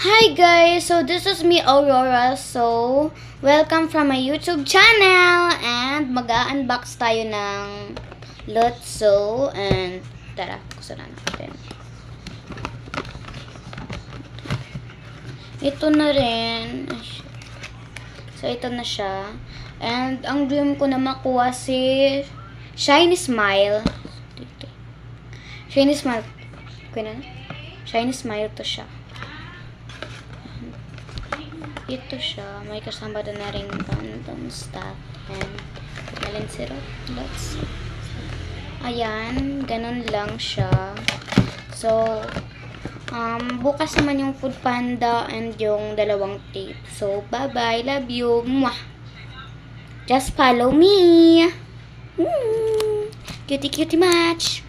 Hi guys! So this is me Aurora. So welcome from my YouTube channel and mag-unbox tayo ng Lotso and tara, kusa na natin. Ito na rin. So ito na siya. And ang dream ko na makuha si Shiny Smile. Dito. Shiny Smile. Okay na? Shiny Smile to siya. Ito siya. May kasama doon na rin random stuff. And alin sila? Ayan. Ganun lang siya. So, bukas naman yung Food Panda and yung dalawang tape. So, bye-bye. Love you. Mwah! Just follow me. Cutie cutie match.